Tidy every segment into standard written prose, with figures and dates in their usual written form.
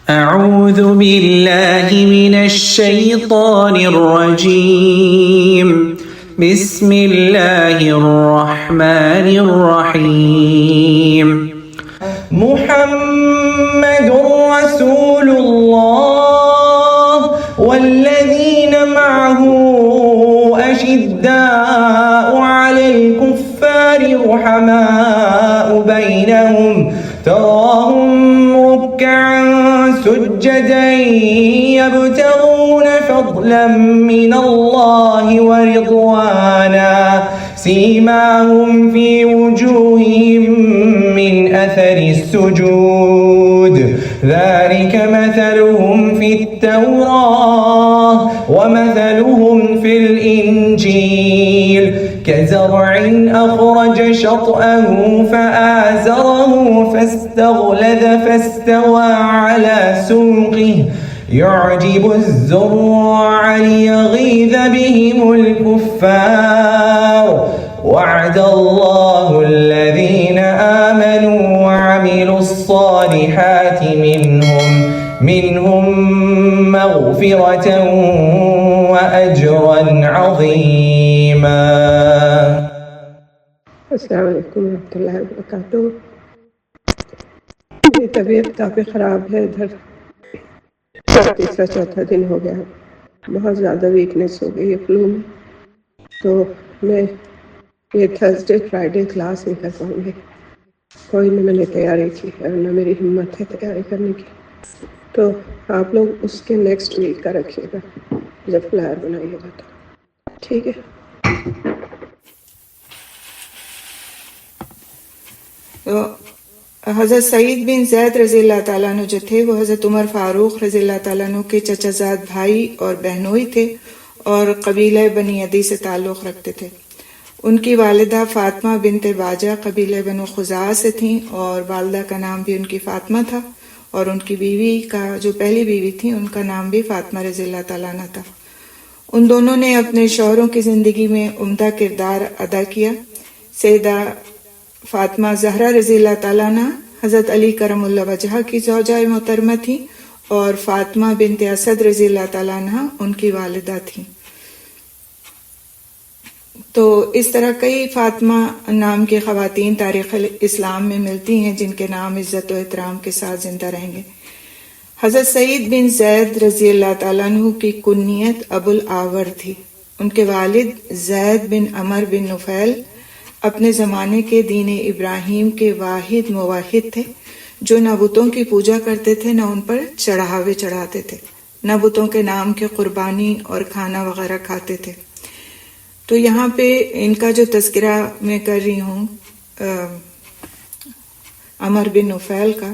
أعوذ بالله من الشيطان الرجيم بسم الله الرحمن الرحيم محمد رسول الله والذين معه أشداء على الكفار رحماء بينهم تراهم ركعا سجدا يبتغون فضلا من الله ورضوانا سيماهم في وجوههم من أثر السجود ذلك مثلهم في التوراة ومثلهم في الإنجيل كزرع أخرج شطأه فآزره فاستغلظ فاستوى على سوقه يعجب الزراع ليغيظ بهم الكفار وعد الله الذين آمنوا وعملوا الصالحات منهم مغفرة وأجرا عظيما. السلام علیکم ورحمۃ اللہ وبرکاتہ. میری طبیعت کافی خراب ہے. ادھر تیسرا چوتھا دن ہو گیا. بہت زیادہ ویکنیس ہو گئی ہے فلو میں. تو میں یہ تھرسڈے فرائیڈے کلاس نہیں کر پاؤں گی. کوئی نہ میں نے تیاری کی اور نہ میری ہمت ہے تیاری کرنے کی. تو آپ لوگ اس کے نیکسٹ ویک کا رکھیے گا جب فلائر بنائیے گا تو ٹھیک ہے. تو حضرت سعید بن زید رضی اللہ تعالیٰ عنہ جو تھے وہ حضرت عمر فاروق رضی اللہ تعالیٰ عنہ کے چچا زاد بھائی اور بہنوئی تھے اور قبیلہ بنی عدی سے تعلق رکھتے تھے. ان کی والدہ فاطمہ بنت باجہ قبیلہ بنو خزاعہ سے تھیں اور والدہ کا نام بھی ان کی فاطمہ تھا اور ان کی بیوی کا جو پہلی بیوی تھی ان کا نام بھی فاطمہ رضی اللہ تعالیٰ عنہ تھا. ان دونوں نے اپنے شوہروں کی زندگی میں عمدہ کردار ادا کیا. سیدہ فاطمہ زہرا رضی اللہ تعالیٰ عنہ حضرت علی کرم اللہ وجہہ کی زوجہ محترمہ تھیں اور فاطمہ بنت اسد رضی اللہ تعالیٰ عنہ ان کی والدہ تھیں. تو اس طرح کئی فاطمہ نام کی خواتین تاریخ اسلام میں ملتی ہیں جن کے نام عزت و احترام کے ساتھ زندہ رہیں گے. حضرت سعید بن زید رضی اللہ تعالیٰ عنہ کی کنیت ابو الاور تھی. ان کے والد زید بن عمر بن نفیل اپنے زمانے کے دین ابراہیم کے واحد موحد تھے جو نہ بتوں کی پوجا کرتے تھے نہ ان پر چڑھاوے چڑھاتے تھے نہ بتوں کے نام کے قربانی اور کھانا وغیرہ کھاتے تھے. تو یہاں پہ ان کا جو تذکرہ میں کر رہی ہوں عمر بن نفیل کا،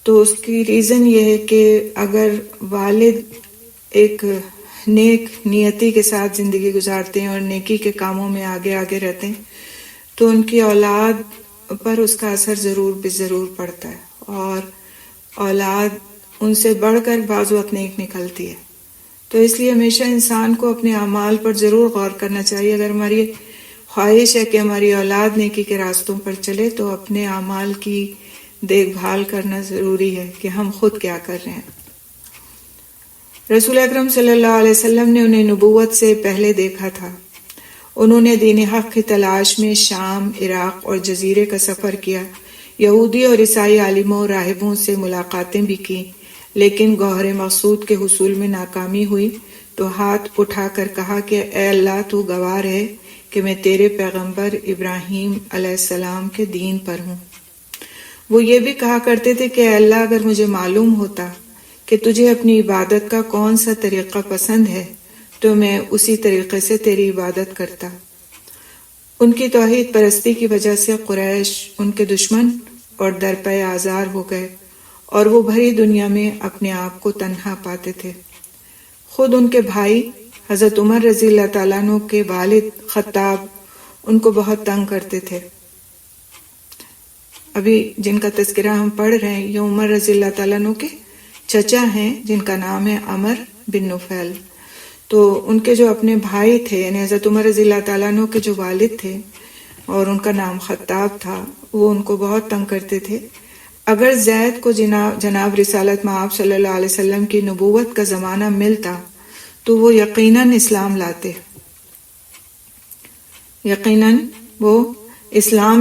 تو اس کی ریزن یہ ہے کہ اگر والد ایک نیک نیتی کے ساتھ زندگی گزارتے ہیں اور نیکی کے کاموں میں آگے آگے رہتے ہیں تو ان کی اولاد پر اس کا اثر ضرور بضرور پڑتا ہے اور اولاد ان سے بڑھ کر بعض وقت نیک نکلتی ہے. تو اس لیے ہمیشہ انسان کو اپنے اعمال پر ضرور غور کرنا چاہیے. اگر ہماری خواہش ہے کہ ہماری اولاد نیکی کے راستوں پر چلے تو اپنے اعمال کی دیکھ بھال کرنا ضروری ہے کہ ہم خود کیا کر رہے ہیں. رسول اکرم صلی اللہ علیہ وسلم نے انہیں نبوت سے پہلے دیکھا تھا. انہوں نے دین حق کی تلاش میں شام، عراق اور جزیرے کا سفر کیا. یہودی اور عیسائی عالموں اور راہبوں سے ملاقاتیں بھی کی لیکن گوہر مقصود کے حصول میں ناکامی ہوئی تو ہاتھ اٹھا کر کہا کہ اے اللہ تو گواہ ہے کہ میں تیرے پیغمبر ابراہیم علیہ السلام کے دین پر ہوں. وہ یہ بھی کہا کرتے تھے کہ اے اللہ اگر مجھے معلوم ہوتا کہ تجھے اپنی عبادت کا کون سا طریقہ پسند ہے تو میں اسی طریقے سے تیری عبادت کرتا. ان کی توحید پرستی کی وجہ سے قریش ان کے دشمن اور درپے آزار ہو گئے اور وہ بھری دنیا میں اپنے آپ کو تنہا پاتے تھے. خود ان کے بھائی حضرت عمر رضی اللہ تعالیٰ عنہ کے والد خطاب ان کو بہت تنگ کرتے تھے. ابھی جن کا تذکرہ ہم پڑھ رہے ہیں یہ عمر رضی اللہ تعالیٰ عنہ کے چچا ہیں جن کا نام ہے عمر بن نفیل. تو ان کے جو اپنے بھائی تھے یعنی حضرت عمر رضی اللہ تعالیٰ عنہ کے جو والد تھے اور ان کا نام خطاب تھا وہ ان کو بہت تنگ کرتے تھے. اگر زید کو جناب رسالت مآب صلی اللہ علیہ وسلم کی نبوت کا زمانہ ملتا تو وہ یقیناً اسلام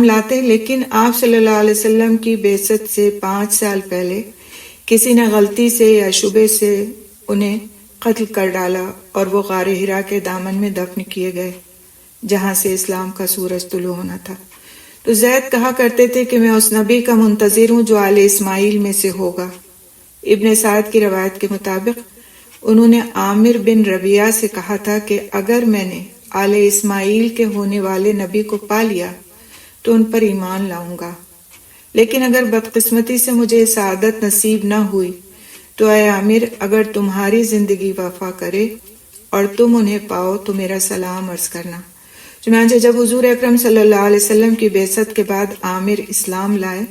لاتے، لیکن آپ صلی اللہ علیہ وسلم کی بعثت سے 5 سال پہلے کسی نے غلطی سے یا شبے سے انہیں قتل کر ڈالا اور وہ غار حرا کے دامن میں دفن کیے گئے جہاں سے اسلام کا سورج طلوع ہونا تھا۔ تو زید کہا کرتے تھے کہ میں اس نبی کا منتظر ہوں جو آل اسماعیل میں سے ہوگا۔ ابن سعد کی روایت کے مطابق انہوں نے عامر بن ربیعہ سے کہا تھا کہ اگر میں نے آل اسماعیل کے ہونے والے نبی کو پا لیا تو ان پر ایمان لاؤں گا، لیکن اگر بدقسمتی سے مجھے سعادت نصیب نہ ہوئی تو اے عامر، اگر تمہاری زندگی وفا کرے اور تم انہیں پاؤ تو میرا سلام عرض کرنا۔ چنانچہ جب حضور اکرم صلی اللہ علیہ وسلم کی بعثت کے بعد عامر اسلام لائے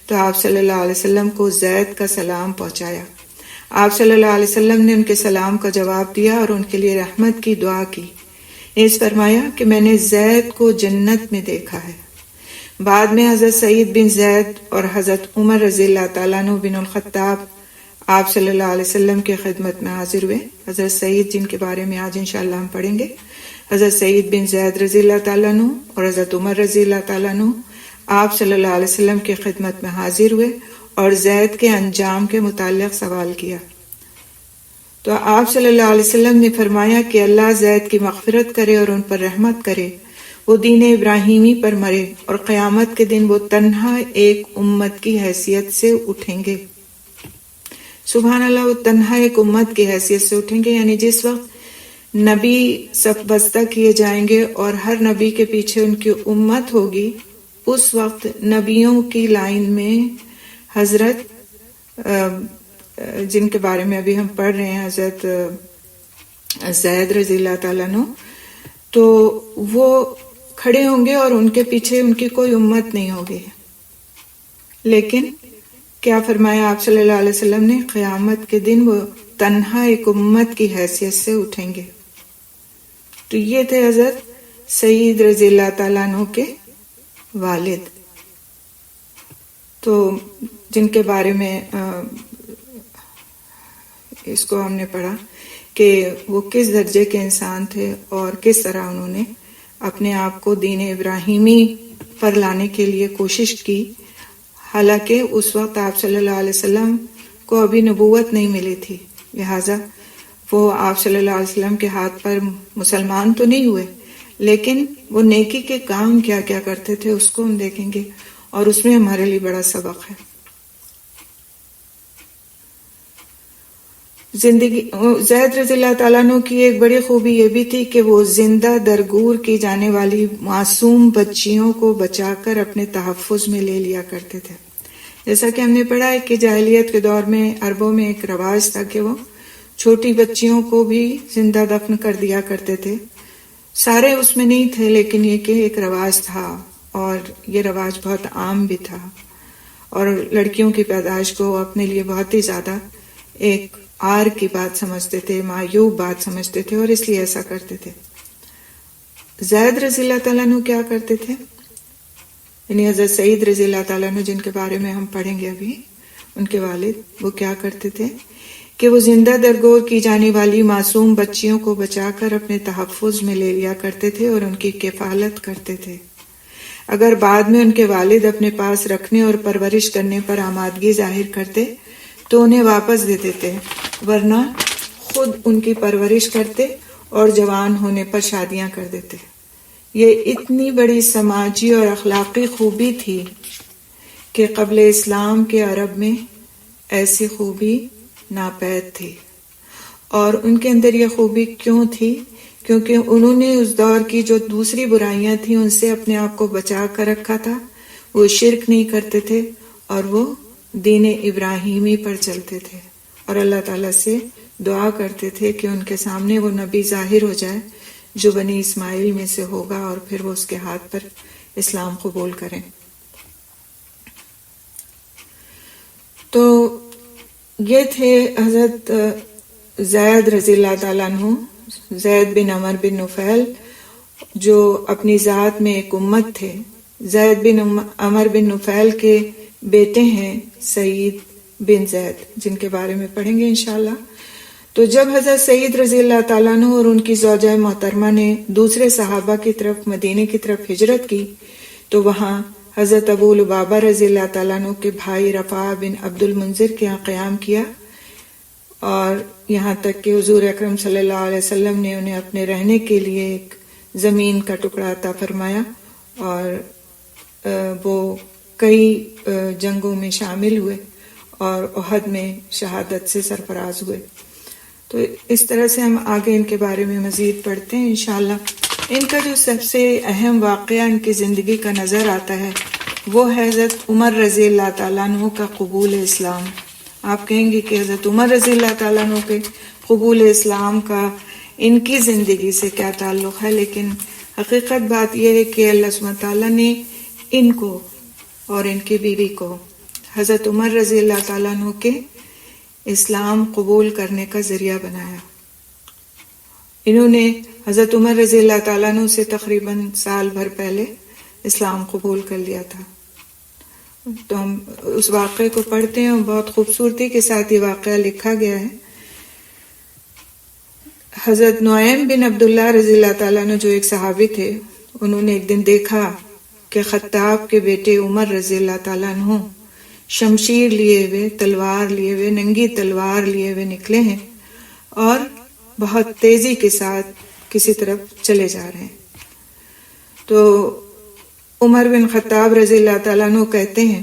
تو آپ صلی اللہ علیہ وسلم کو زید کا سلام پہنچایا۔ آپ صلی اللہ علیہ وسلم نے ان کے سلام کا جواب دیا اور ان کے لیے رحمت کی دعا کی۔ اس فرمایا کہ میں نے زید کو جنت میں دیکھا ہے۔ بعد میں حضرت سعید بن زید اور حضرت عمر رضی اللہ تعالیٰ عنہ بن الخطاب آپ صلی اللہ علیہ وسلم کی خدمت میں حاضر ہوئے۔ حضرت سعید جن کے بارے میں آج انشاءاللہ ہم پڑھیں گے، حضرت سعید بن زید رضی اللہ تعالیٰ عنہ اور حضرت عمر رضی اللہ تعالیٰ عنہ آپ صلی اللہ علیہ وسلم کی خدمت میں حاضر ہوئے اور زید کے انجام کے متعلق سوال کیا۔ تو آپ صلی اللہ علیہ وسلم نے فرمایا کہ اللہ زید کی مغفرت کرے اور ان پر رحمت کرے، وہ دین ابراہیمی پر مرے اور قیامت کے دن وہ تنہا ایک امت کی حیثیت سے اٹھیں گے۔ سبحان اللہ، وہ تنہا ایک امت کی حیثیت سے اٹھیں گے، یعنی جس وقت نبی صف بستہ کیے جائیں گے اور ہر نبی کے پیچھے ان کی امت ہوگی، اس وقت نبیوں کی لائن میں حضرت جن کے بارے میں ابھی ہم پڑھ رہے ہیں، حضرت زید رضی اللہ تعالیٰ عنہ، تو وہ کھڑے ہوں گے اور ان کے پیچھے ان کی کوئی امت نہیں ہوگی۔ لیکن کیا فرمایا آپ صلی اللہ علیہ وسلم نے؟ قیامت کے دن وہ تنہا ایک امت کی حیثیت سے اٹھیں گے۔ تو یہ تھے حضرت سعید رضی اللہ تعالیٰ عنہ کے والد، تو جن کے بارے میں اس کو ہم نے پڑھا کہ وہ کس درجے کے انسان تھے اور کس طرح انہوں نے اپنے آپ کو دین ابراہیمی پر لانے کے لیے کوشش کی، حالانکہ اس وقت آپ صلی اللہ علیہ وسلم کو ابھی نبوت نہیں ملی تھی، لہٰذا وہ آپ صلی اللہ علیہ وسلم کے ہاتھ پر مسلمان تو نہیں ہوئے، لیکن وہ نیکی کے کام کیا کیا کرتے تھے اس کو ہم دیکھیں گے، اور اس میں ہمارے لیے بڑا سبق ہے۔ زید رضی اللہ تعالیٰ عنہ کی ایک بڑی خوبی یہ بھی تھی کہ وہ زندہ درگور کی جانے والی معصوم بچیوں کو بچا کر اپنے تحفظ میں لے لیا کرتے تھے۔ جیسا کہ ہم نے پڑھا ہے کہ جاہلیت کے دور میں عربوں میں ایک رواج تھا کہ وہ چھوٹی بچیوں کو بھی زندہ دفن کر دیا کرتے تھے۔ سارے اس میں نہیں تھے، لیکن یہ کہ ایک رواج تھا، اور یہ رواج بہت عام بھی تھا، اور لڑکیوں کی پیدائش کو اپنے لیے بہت ہی زیادہ ایک آر کی بات سمجھتے تھے، معیوب بات سمجھتے تھے، اور اس لیے ایسا کرتے تھے۔ زید رضی اللہ تعالیٰ عنہ کیا کرتے تھے؟ یعنی حضرت سعید رضی اللہ تعالیٰ عنہ جن کے بارے میں ہم پڑھیں گے ابھی، ان کے والد، وہ کیا کرتے تھے کہ وہ زندہ درگور کی جانے والی معصوم بچیوں کو بچا کر اپنے تحفظ میں لے لیا کرتے تھے اور ان کی کفالت کرتے تھے۔ اگر بعد میں ان کے والد اپنے پاس رکھنے اور پرورش کرنے پر آمادگی ظاہر کرتے تو انہیں واپس دے دیتے، ورنہ خود ان کی پرورش کرتے اور جوان ہونے پر شادیاں کر دیتے۔ یہ اتنی بڑی سماجی اور اخلاقی خوبی تھی کہ قبل اسلام کے عرب میں ایسی خوبی ناپید تھی۔ اور ان کے اندر یہ خوبی کیوں تھی؟ کیونکہ انہوں نے اس دور کی جو دوسری برائیاں تھیں ان سے اپنے آپ کو بچا کر رکھا تھا۔ وہ شرک نہیں کرتے تھے اور وہ دین ابراہیمی پر چلتے تھے، اور اللہ تعالیٰ سے دعا کرتے تھے کہ ان کے سامنے وہ نبی ظاہر ہو جائے جو بنی اسماعیل میں سے ہوگا، اور پھر وہ اس کے ہاتھ پر اسلام قبول کریں۔ تو یہ تھے حضرت زید رضی اللہ تعالیٰ عنہ، زید بن عمر بن نفیل، جو اپنی ذات میں ایک امت تھے۔ زید بن عمر بن نفیل کے بیٹے ہیں سعید بن زید، جن کے بارے میں پڑھیں گے انشاءاللہ۔ تو جب حضرت سعید رضی اللہ تعالیٰ عنہ اور ان کی زوجہ محترمہ نے دوسرے صحابہ کی طرف مدینے کی طرف ہجرت کی تو وہاں حضرت ابو لبابہ رضی اللہ تعالیٰ عنہ کے بھائی رفاع بن عبد المنذر کے یہاں قیام کیا، اور یہاں تک کہ حضور اکرم صلی اللہ علیہ وسلم نے انہیں اپنے رہنے کے لیے ایک زمین کا ٹکڑا عطا فرمایا، اور وہ کئی جنگوں میں شامل ہوئے اور احد میں شہادت سے سرفراز ہوئے۔ تو اس طرح سے ہم آگے ان کے بارے میں مزید پڑھتے ہیں انشاءاللہ۔ ان کا جو سب سے اہم واقعہ ان کی زندگی کا نظر آتا ہے وہ ہے حضرت عمر رضی اللہ تعالیٰ عنہ کا قبول اسلام۔ آپ کہیں گے کہ حضرت عمر رضی اللہ تعالیٰ عنہ کے قبول اسلام کا ان کی زندگی سے کیا تعلق ہے، لیکن حقیقت بات یہ ہے کہ اللہ سبحانہ تعالیٰ نے ان کو اور ان کی بیوی کو حضرت عمر رضی اللہ تعالیٰ عنہ کے اسلام قبول کرنے کا ذریعہ بنایا۔ انہوں نے حضرت عمر رضی اللہ تعالیٰ عنہ سے تقریباً سال بھر پہلے اسلام قبول کر لیا تھا۔ تو ہم اس واقعے کو پڑھتے ہیں اور بہت خوبصورتی کے ساتھ یہ واقعہ لکھا گیا ہے۔ حضرت نعیم بن عبداللہ رضی اللہ تعالیٰ عنہ جو ایک صحابی تھے، انہوں نے ایک دن دیکھا کہ خطاب کے بیٹے عمر رضی اللہ تعالیٰ عنہ شمشیر لیے ہوئے، تلوار لیے ہوئے، ننگی تلوار لیے ہوئے نکلے ہیں اور بہت تیزی کے ساتھ کسی طرف چلے جا رہے ہیں۔ تو عمر بن خطاب رضی اللہ تعالیٰ عنہ کہتے ہیں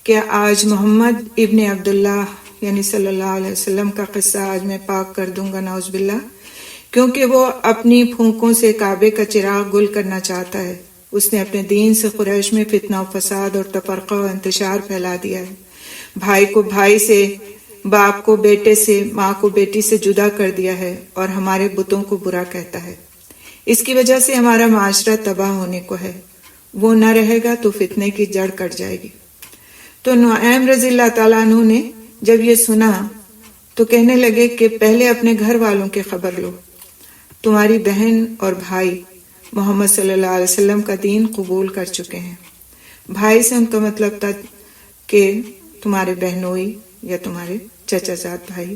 کہ آج محمد ابن عبداللہ یعنی صلی اللہ علیہ وسلم کا قصہ آج میں پاک کر دوں گا، نعوذ باللہ، کیونکہ وہ اپنی پھونکوں سے کعبے کا چراغ گل کرنا چاہتا ہے۔ اس نے اپنے دین سے قریش میں فتنہ و فساد اور تفرقہ و انتشار پھیلا دیا ہے، بھائی کو بھائی سے، باپ کو بیٹے سے، ماں کو بیٹی سے جدا کر دیا ہے اور ہمارے بتوں کو برا کہتا ہے۔ اس کی وجہ سے ہمارا معاشرہ تباہ ہونے کو ہے، وہ نہ رہے گا تو فتنے کی جڑ کٹ جائے گی۔ تو نعیم رضی اللہ تعالیٰ عنہ نے جب یہ سنا تو کہنے لگے کہ پہلے اپنے گھر والوں کی خبر لو، تمہاری بہن اور بھائی محمد صلی اللہ علیہ وسلم کا دین قبول کر چکے ہیں۔ بھائی سے ان کا مطلب تھا کہ تمہارے بہنوئی یا تمہارے چچا زاد بھائی۔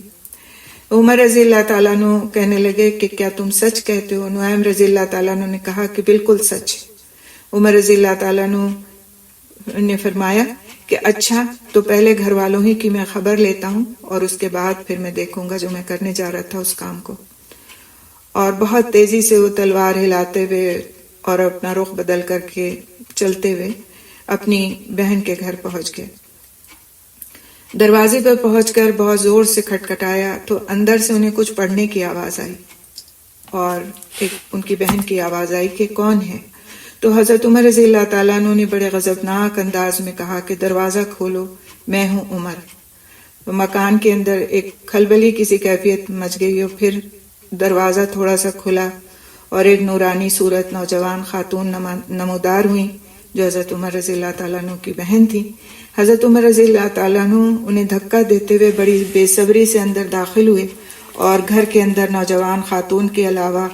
عمر رضی اللہ تعالیٰ عنہ کہنے لگے کہ کیا تم سچ کہتے ہو؟ نعیم رضی اللہ تعالیٰ عنہ نے کہا کہ بالکل سچ۔ عمر رضی اللہ تعالیٰ عنہ نے فرمایا کہ اچھا تو پہلے گھر والوں ہی کی میں خبر لیتا ہوں اور اس کے بعد پھر میں دیکھوں گا جو میں کرنے جا رہا تھا اس کام کو۔ اور بہت تیزی سے وہ تلوار ہلاتے ہوئے اور اپنا رخ بدل کر کے چلتے ہوئے اپنی بہن کے گھر پہنچ گئے۔ دروازے پر پہنچ کر بہت زور سے کھٹکھٹایا تو اندر سے انہیں کچھ پڑھنے کی آواز آئی اور ایک ان کی بہن کی آواز آئی کہ کون ہے؟ تو حضرت عمر رضی اللہ تعالیٰ عنہ نے بڑے غضبناک انداز میں کہا کہ دروازہ کھولو، میں ہوں عمر۔ مکان کے اندر ایک کھلبلی کسی کیفیت مچ گئی اور پھر دروازہ تھوڑا سا کھلا اور ایک نورانی صورت نوجوان خاتون نمودار ہوئی جو حضرت عمر رضی اللہ تعالیٰ عنہ کی بہن تھی۔ حضرت عمر رضی اللہ تعالیٰ عنہ انہیں دھکا دیتے ہوئے بڑی بے صبری سے اندر داخل ہوئے اور گھر کے اندر نوجوان خاتون کے علاوہ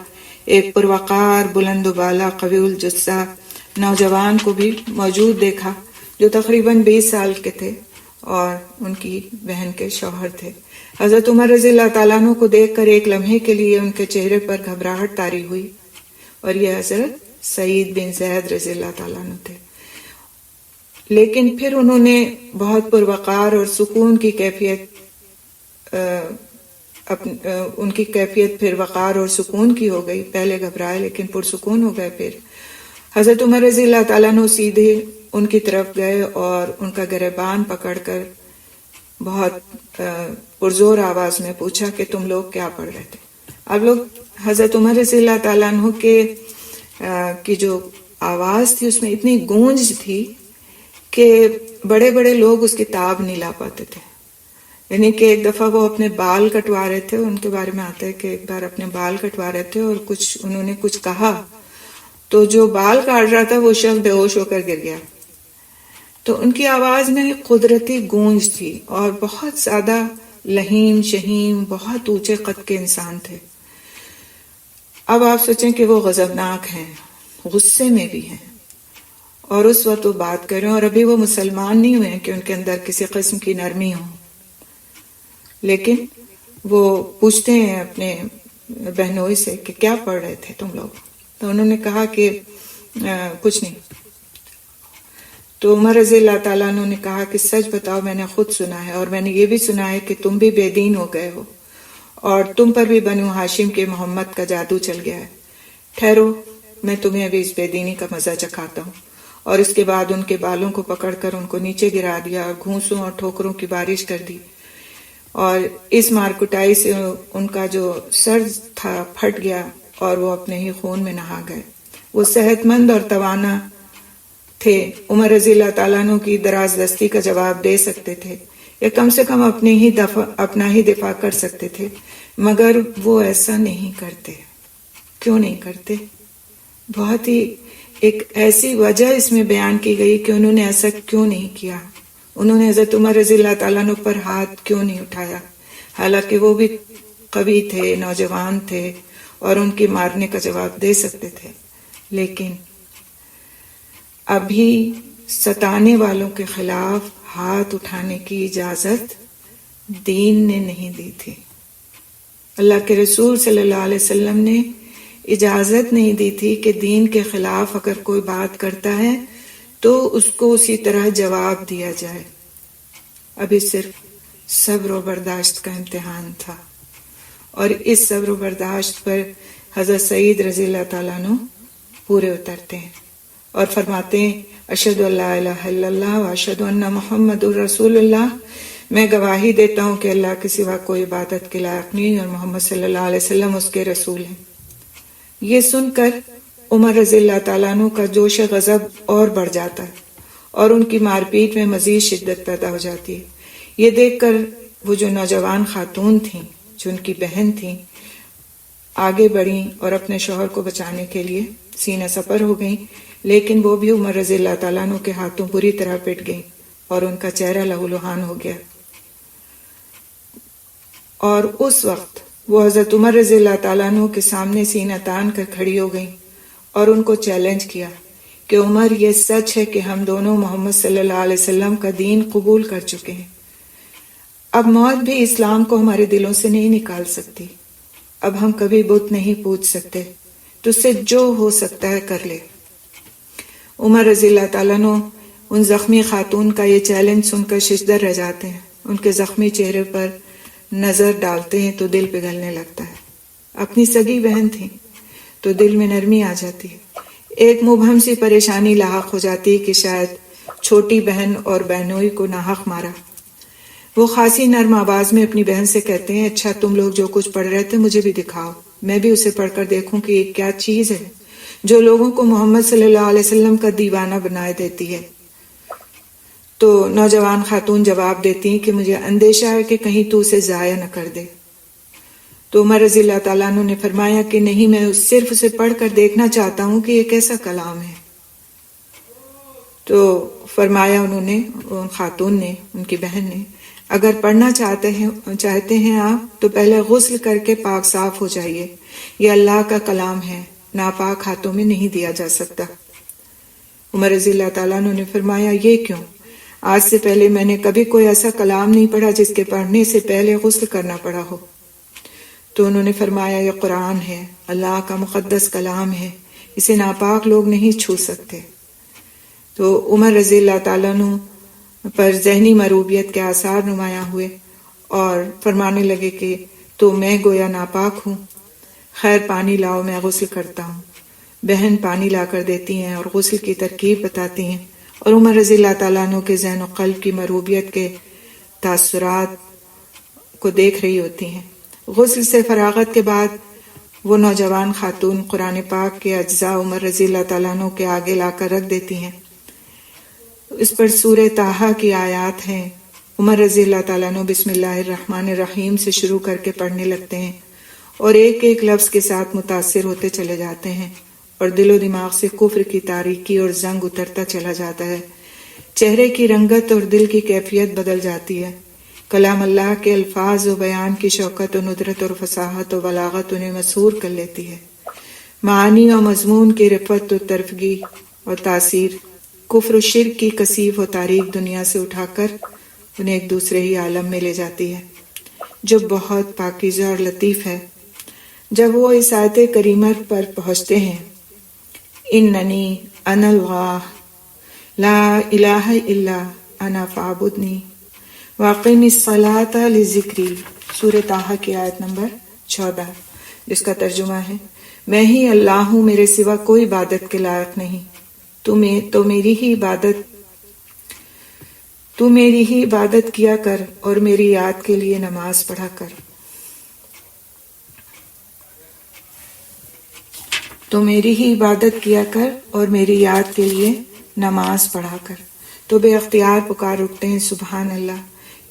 ایک پروقار بلند و بالا قوی الجثہ نوجوان کو بھی موجود دیکھا جو تقریباً 20 سال کے تھے اور ان کی بہن کے شوہر تھے۔ حضرت عمر رضی اللہ تعالیٰ عنہ کو دیکھ کر ایک لمحے کے لیے ان کے چہرے پر گھبراہٹ طاری ہوئی اور یہ حضرت سعید بن زید رضی اللہ تعالیٰ عنہ تھے۔ لیکن پھر انہوں نے بہت پروقار اور سکون کی کیفیت ان کی کیفیت پھر وقار اور سکون کی ہو گئی۔ پہلے گھبرائے لیکن پرسکون ہو گئے۔ پھر حضرت عمر رضی اللہ تعالیٰ عنہ سیدھے ان کی طرف گئے اور ان کا گریبان پکڑ کر بہت پرزور آواز میں پوچھا کہ تم لوگ کیا پڑھ رہے تھے؟ اب لوگ حضرت عمر رضی اللہ تعالیٰ عنہ کی جو آواز تھی اس میں اتنی گونج تھی کہ بڑے بڑے لوگ اس کی تاب نہیں لا پاتے تھے۔ یعنی کہ ایک دفعہ وہ اپنے بال کٹوا رہے تھے، ان کے بارے میں آتا ہے کہ ایک بار اپنے بال کٹوا رہے تھے اور انہوں نے کچھ کہا تو جو بال کاٹ رہا تھا وہ شخص بے ہوش ہو کر گر گیا۔ تو ان کی آواز میں قدرتی گونج تھی اور بہت زیادہ لہیم شہیم بہت اونچے قد کے انسان تھے۔ اب آپ سوچیں کہ وہ غضبناک ہیں، غصے میں بھی ہیں اور اس وقت وہ بات کر رہے ہیں اور ابھی وہ مسلمان نہیں ہوئے ہیں کہ ان کے اندر کسی قسم کی نرمی ہو، لیکن وہ پوچھتے ہیں اپنے بہنوئی سے کہ کیا پڑھ رہے تھے تم لوگ؟ تو انہوں نے کہا کہ کچھ نہیں. تو عمر رضی اللہ تعالیٰ عنہ نے کہا کہ سچ بتاؤ، میں نے خود سنا ہے اور میں نے یہ بھی سنا ہے کہ تم بھی بے دین ہو گئے ہو اور تم پر بھی بنو ہاشم کے محمد کا جادو چل گیا ہے. ٹھہرو، میں تمہیں ابھی اس بے دینی کا مزہ چکھاتا ہوں. اور اس کے بعد ان کے بالوں کو پکڑ کر ان کو نیچے گرا دیا اور گھونسوں اور ٹھوکروں کی بارش کر دی، اور اس مار کٹائی سے ان کا جو سر تھا پھٹ گیا اور وہ اپنے ہی خون میں نہا گئے. وہ صحت مند اور توانا تھے، عمر رضی اللہ تعالیٰ عنہ کی دراز دستی کا جواب دے سکتے تھے یا کم سے کم اپنا ہی دفاع کر سکتے تھے، مگر وہ ایسا نہیں کرتے. کیوں نہیں کرتے؟ بہت ہی ایک ایسی وجہ اس میں بیان کی گئی کہ انہوں نے ایسا کیوں نہیں کیا. انہوں نے حضرت عمر رضی اللہ تعالیٰ عنہ پر ہاتھ کیوں نہیں اٹھایا، حالانکہ وہ بھی قوی تھے، نوجوان تھے اور ان کی مارنے کا جواب دے سکتے تھے. لیکن ابھی ستانے والوں کے خلاف ہاتھ اٹھانے کی اجازت دین نے نہیں دی تھی. اللہ کے رسول صلی اللہ علیہ وسلم نے اجازت نہیں دی تھی کہ دین کے خلاف اگر کوئی بات کرتا ہے تو اس کو اسی طرح جواب دیا جائے. ابھی صرف صبر و برداشت کا امتحان تھا، اور اس صبر و برداشت پر حضرت سعید رضی اللہ تعالیٰ عنہ پورے اترتے ہیں اور فرماتے ہیں اشہد ان لا الہ الا اللہ و اشہد ان محمد الرسول اللہ. میں گواہی دیتا ہوں کہ اللہ کے سوا کوئی عبادت کے لائق نہیں اور محمد صلی اللہ علیہ وسلم اس کے رسول ہیں. یہ سن کر عمر رضی اللہ تعالیٰ عنہ کا جوش غضب اور بڑھ جاتا ہے اور ان کی مار پیٹ میں مزید شدت پیدا ہو جاتی ہے. یہ دیکھ کر وہ جو نوجوان خاتون تھیں جو ان کی بہن تھیں آگے بڑھیں اور اپنے شوہر کو بچانے کے لیے سینہ سپر ہو گئیں، لیکن وہ بھی عمر رضی اللہ تعالیٰ عنہ کے ہاتھوں بری طرح پٹ گئیں اور ان کا چہرہ لہو لہان ہو گیا. اور اس وقت وہ حضرت عمر رضی اللہ تعالیٰ عنہ کے سامنے سینہ تان کر کھڑی ہو گئیں اور ان کو چیلنج کیا کہ عمر، یہ سچ ہے کہ ہم دونوں محمد صلی اللہ علیہ وسلم کا دین قبول کر چکے ہیں. اب موت بھی اسلام کو ہمارے دلوں سے نہیں نکال سکتی. اب ہم کبھی بت نہیں پوج سکتے، تو اس سے جو ہو سکتا ہے کر لے. عمر رضی اللہ تعالیٰ عنہ ان زخمی خاتون کا یہ چیلنج سن کر ششدر رہ جاتے ہیں. ان کے زخمی چہرے پر نظر ڈالتے ہیں تو دل پگھلنے لگتا ہے. اپنی سگی بہن تھی تو دل میں نرمی آ جاتی ہے. ایک مبہم سی پریشانی لاحق ہو جاتی کہ شاید چھوٹی بہن اور بہنوئی کو ناحق مارا. وہ خاصی نرم آواز میں اپنی بہن سے کہتے ہیں اچھا تم لوگ جو کچھ پڑھ رہے تھے مجھے بھی دکھاؤ، میں بھی اسے پڑھ کر دیکھوں کہ یہ کیا چیز ہے جو لوگوں کو محمد صلی اللہ علیہ وسلم کا دیوانہ بنائے دیتی ہے. تو نوجوان خاتون جواب دیتی ہیں کہ مجھے اندیشہ ہے کہ کہیں تو اسے ضائع نہ کر دے. تو عمر رضی اللہ تعالیٰ عنہ نے فرمایا کہ نہیں، میں صرف اسے پڑھ کر دیکھنا چاہتا ہوں کہ یہ کیسا کلام ہے. تو فرمایا انہوں نے، ان خاتون نے، ان کی بہن نے، اگر پڑھنا چاہتے ہیں آپ تو پہلے غسل کر کے پاک صاف ہو جائیے. یہ اللہ کا کلام ہے، ناپاک ہاتھوں میں نہیں دیا جا سکتا. عمر رضی اللہ تعالیٰ عنہ نے فرمایا یہ کیوں؟ آج سے پہلے میں نے کبھی کوئی ایسا کلام نہیں پڑھا جس کے پڑھنے سے پہلے غسل کرنا پڑا ہو. تو انہوں نے فرمایا یہ قرآن ہے، اللہ کا مقدس کلام ہے، اسے ناپاک لوگ نہیں چھو سکتے. تو عمر رضی اللہ تعالیٰ عنہ پر ذہنی مروبیت کے آثار نمایاں ہوئے اور فرمانے لگے کہ تو میں گویا ناپاک ہوں، خیر پانی لاؤ، میں غسل کرتا ہوں. بہن پانی لا کر دیتی ہیں اور غسل کی ترکیب بتاتی ہیں، اور عمر رضی اللہ تعالیٰ عنہ کے ذہن و قلب کی مروبیت کے تاثرات کو دیکھ رہی ہوتی ہیں. غسل سے فراغت کے بعد وہ نوجوان خاتون قرآن پاک کے اجزاء عمر رضی اللہ تعالیٰ عنہ کے آگے لا کر رکھ دیتی ہیں. اس پر سورہ طٰہٰ کی آیات ہیں. عمر رضی اللہ تعالیٰ عنہ بسم اللہ الرحمن الرحیم سے شروع کر کے پڑھنے لگتے ہیں اور ایک ایک لفظ کے ساتھ متاثر ہوتے چلے جاتے ہیں اور دل و دماغ سے کفر کی تاریکی اور زنگ اترتا چلا جاتا ہے. چہرے کی رنگت اور دل کی کیفیت بدل جاتی ہے. کلام اللہ کے الفاظ و بیان کی شوکت و ندرت اور فصاحت و بلاغت انہیں مسحور کر لیتی ہے. معانی و مضمون کی رفت و طرفگی اور تاثیر کفر و شرک کی کثیف و تاریک دنیا سے اٹھا کر انہیں ایک دوسرے ہی عالم میں لے جاتی ہے جو بہت پاکیزہ اور لطیف ہے۔ جب وہ اس آیت کریمہ پر پہنچتے ہیں، اننی انا اللہ لا الہ الا انا فاعبدنی واقم الصلاۃ لذکری، سورہ طٰہٰ کی آیت نمبر 14، جس کا ترجمہ ہے میں ہی اللہ ہوں، میرے سوا کوئی عبادت کے لائق نہیں، تو میری ہی عبادت کیا کر اور میری یاد کے لیے نماز پڑھا کر۔ تو میری ہی عبادت کیا کر اور میری یاد کے لیے نماز پڑھا کر۔ تو بے اختیار پکار اٹھتے ہیں سبحان اللہ،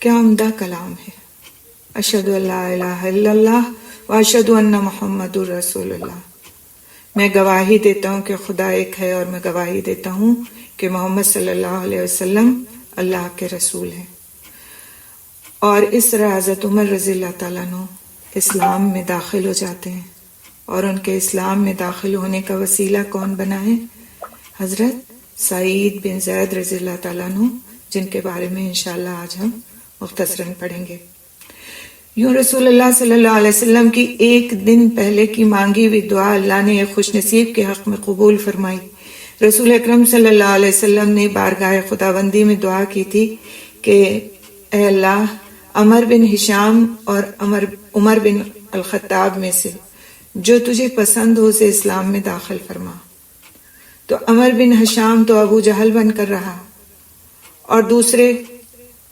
کیا عمدہ کلام ہے۔ اشہد ان لا الہ الا اللہ واشہد ان محمد الرسول اللہ، میں گواہی دیتا ہوں کہ خدا ایک ہے اور میں گواہی دیتا ہوں کہ محمد صلی اللہ علیہ وسلم اللہ کے رسول ہیں۔ اور اس طرح حضرت عمر رضی اللہ تعالیٰ عنہ اسلام میں داخل ہو جاتے ہیں، اور ان کے اسلام میں داخل ہونے کا وسیلہ کون بنا ہے؟ حضرت سعید بن زید رضی اللہ تعالیٰ عنہ، جن کے بارے میں انشاءاللہ آج ہم مختصراً پڑھیں گے۔ یوں رسول اللہ صلی اللہ علیہ وسلم کی ایک دن پہلے کی مانگی ہوئی دعا اللہ نے ایک خوش نصیب کے حق میں قبول فرمائی۔ رسول اکرم صلی اللہ علیہ وسلم نے بارگاہ خداوندی میں دعا کی تھی کہ اے اللہ، عمر بن ہشام اور عمر بن الخطاب میں سے جو تجھے پسند ہو اسے اسلام میں داخل فرما۔ تو عمر بن ہشام تو ابو جہل بن کر رہا، اور دوسرے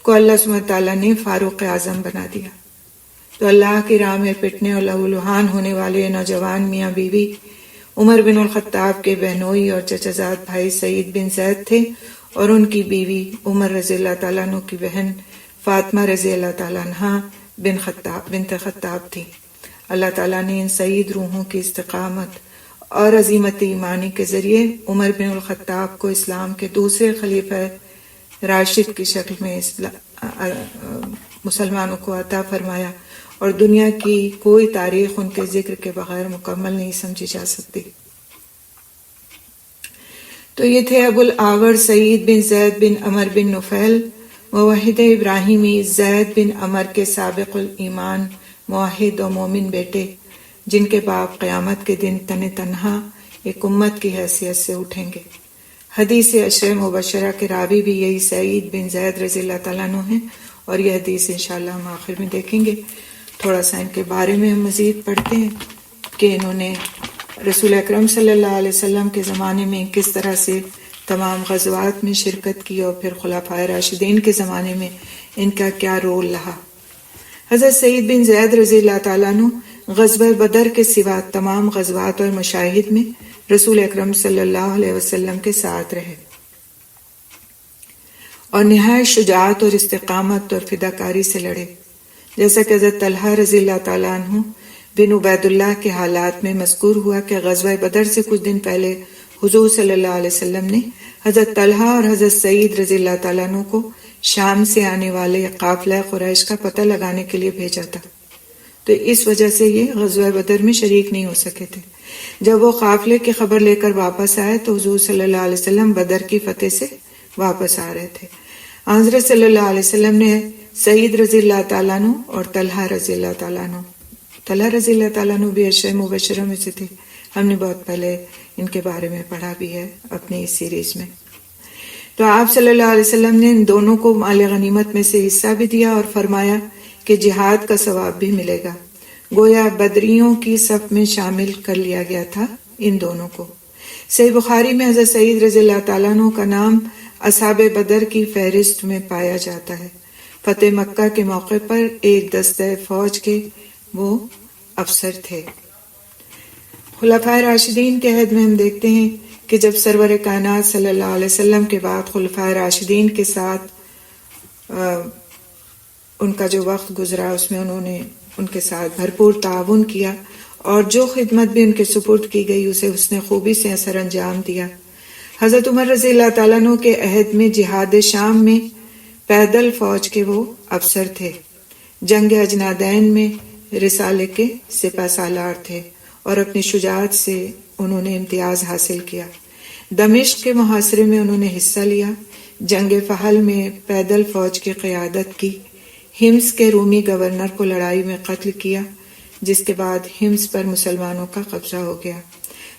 کو اللہ سبحانہ تعالیٰ نے فاروق اعظم بنا دیا۔ تو اللہ کی راہ میں پٹنے اور لہو لہان ہونے والے نوجوان میاں بیوی عمر بن الخطاب کے بہنوئی اور چچا زاد بھائی سعید بن زید تھے، اور ان کی بیوی عمر رضی اللہ تعالیٰ عنہ کی بہن فاطمہ رضی اللہ تعالیٰ عنہ بنت خطاب تھی۔ اللہ تعالیٰ نے ان سعید روحوں کی استقامت اور عظیمت ایمانی کے ذریعے عمر بن الخطاب کو اسلام کے دوسرے خلیفہ راشد کی شکل میں مسلمانوں کو عطا فرمایا، اور دنیا کی کوئی تاریخ ان کے ذکر کے بغیر مکمل نہیں سمجھی جا سکتی۔ تو یہ تھے ابو الاعور سعید بن زید بن عمر بن نفیل، موحد ابراہیمی زید بن عمر کے سابق الایمان موحد و مومن بیٹے، جن کے باپ قیامت کے دن تنہا ایک امت کی حیثیت سے اٹھیں گے۔ حدیث عشر مبشرہ کے راوی بھی یہی سعید بن زید رضی اللہ تعالیٰ عنہ ہیں، اور یہ حدیث انشاءاللہ ہم آخر میں دیکھیں گے۔ تھوڑا سا ان کے بارے میں ہم مزید پڑھتے ہیں کہ انہوں نے رسول اکرم صلی اللہ علیہ وسلم کے زمانے میں کس طرح سے تمام غزوات میں شرکت کی، اور پھر خلفائے راشدین کے زمانے میں ان کا کیا رول رہا۔ حضرت سعید بن زید رضی اللہ تعالیٰ عنہ غزوہ بدر کے سوا تمام غزوات اور مشاہد میں رسول اکرم صلی اللہ علیہ وسلم کے ساتھ رہے، اور نہایت شجاعت اور استقامت اور فداکاری سے لڑے، جیسا کہ حضرت طلحہ رضی اللہ تعالیٰ عنہ بن عبید اللہ کے حالات میں مذکور ہوا کہ غزوہ بدر سے کچھ دن پہلے حضور صلی اللہ علیہ وسلم نے حضرت طلحہ اور حضرت سعید رضی اللہ تعالیٰ عنہ کو شام سے آنے والے قافلہ قریش کا پتہ لگانے کے لیے بھیجا تھا، تو اس وجہ سے یہ غزوہ بدر میں شریک نہیں ہو سکے تھے۔ جب وہ قافلے کی خبر لے کر واپس آئے تو حضور صلی اللہ علیہ وسلم بدر کی فتح سے واپس آ رہے تھے۔ حضرت صلی اللہ علیہ وسلم نے سعید رضی اللہ تعالیٰ عنہ اور طلحہ رضی اللہ تعالیٰ عنہ بھی عشرہ مبشرہ میں سے تھے، ہم نے بہت پہلے ان کے بارے میں پڑھا بھی ہے اپنی اس سیریز میں۔ تو آپ صلی اللہ علیہ وسلم نے ان دونوں کو مال غنیمت میں سے حصہ بھی دیا، اور فرمایا کہ جہاد کا ثواب بھی ملے گا، گویا بدریوں کی صف میں شامل کر لیا گیا تھا ان دونوں کو۔ صحیح بخاری میں حضرت سعید رضی اللہ تعالیٰ عنہ کا نام اصحاب بدر کی فہرست میں پایا جاتا ہے۔ فتح مکہ کے موقع پر ایک دستہ فوج کے وہ افسر تھے۔ خلفائے راشدین کے عہد میں ہم دیکھتے ہیں کہ جب سرور کائنات صلی اللہ علیہ وسلم کے بعد خلفائے راشدین کے ساتھ ان کا جو وقت گزرا، اس میں انہوں نے ان کے ساتھ بھرپور تعاون کیا، اور جو خدمت بھی ان کے سپرد کی گئی اسے حسن خوبی سے سر انجام دیا۔ حضرت عمر رضی اللہ تعالیٰ عنہ کے عہد میں جہاد شام میں پیدل فوج کے وہ افسر تھے، جنگ اجنادین میں رسالے کے سپہ سالار تھے، اور اپنی شجاعت سے انہوں نے امتیاز حاصل کیا۔ دمشق کے محاصرے میں انہوں نے حصہ لیا، جنگ فحل میں پیدل فوج کی قیادت کی، ہمس کے رومی گورنر کو لڑائی میں قتل کیا، جس کے بعد ہمس پر مسلمانوں کا قبضہ ہو گیا۔